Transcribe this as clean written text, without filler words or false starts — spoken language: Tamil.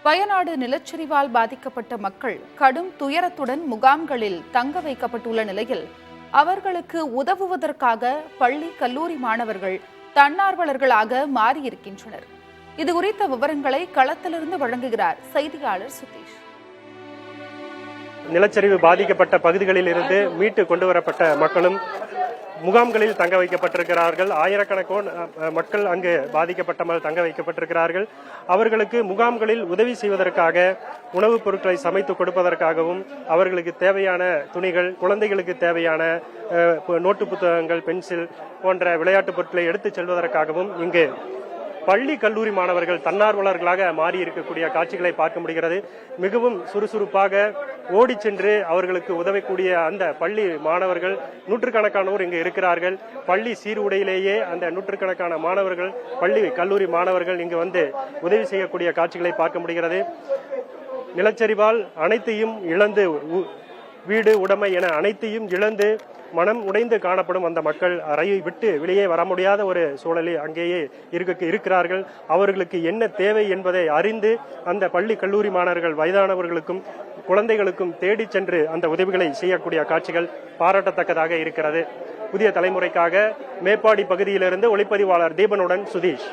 வயநாடு நிலச்சரிவால் பாதிக்கப்பட்ட மக்கள் கடும் துயரத்துடன் முகாம்களில் தங்க வைக்கப்பட்டுள்ள நிலையில் அவர்களுக்கு உதவுவதற்காக பள்ளி கல்லூரி மாணவர்கள் தன்னார்வலர்களாக மாறியிருக்கின்றனர். இதுகுறித்த விவரங்களை களத்திலிருந்து வழங்குகிறார் செய்தியாளர் சுதீஷ். நிலச்சரிவு பாதிக்கப்பட்ட பகுதிகளில் இருந்து மீட்டு கொண்டு வரப்பட்ட மக்களும் முகாம்களில் தங்க வைக்கப்பட்டிருக்கிறார்கள். ஆயிரக்கணக்கான மக்கள் அங்கு பாதிக்கப்பட்ட தங்க வைக்கப்பட்டிருக்கிறார்கள். அவர்களுக்கு முகாம்களில் உதவி செய்வதற்காக உணவுப் பொருட்களை சமைத்து கொடுப்பதற்காகவும் அவர்களுக்கு தேவையான துணிகள், குழந்தைகளுக்கு தேவையான நோட்டு புத்தகங்கள், பென்சில் போன்ற விளையாட்டுப் பொருட்களை எடுத்துச் செல்வதற்காகவும் இங்கு பள்ளி கல்லூரி மாணவர்கள் தன்னார்வலர்களாக மாறி இருக்கக்கூடிய காட்சிகளை பார்க்க முடிகிறது. மிகவும் சுறுசுறுப்பாக ஓடி சென்று அவர்களுக்கு உதவக்கூடிய அந்த பள்ளி மாணவர்கள் நூற்றுக்கணக்கானோர் இங்கு இருக்கிறார்கள். பள்ளி சீருடையிலேயே அந்த நூற்றுக்கணக்கான மாணவர்கள், பள்ளி கல்லூரி மாணவர்கள் இங்கு வந்து உதவி செய்யக்கூடிய காட்சிகளை பார்க்க முடிகிறது. நிலச்சரிவால் அனைத்தையும் இழந்து, வீடு உடைமை என அனைத்தையும் இழந்து மனம் உடைந்து காணப்படும் அந்த மக்கள் அறையை விட்டு வெளியே வர முடியாத ஒரு சூழலில் அங்கேயே இருக்கிறார்கள். அவர்களுக்கு என்ன தேவை என்பதை அறிந்து அந்த பள்ளி கல்லூரி மாணவர்கள் வயதானவர்களுக்கும் குழந்தைகளுக்கும் தேடி சென்று அந்த உதவிகளை செய்யக்கூடிய காட்சிகள் பாராட்டத்தக்கதாக இருக்கிறது. புதிய தலைமுறைக்காக மேப்பாடி பகுதியிலிருந்து ஒளிப்பதிவாளர் தீபனுடன் சுதீஷ்.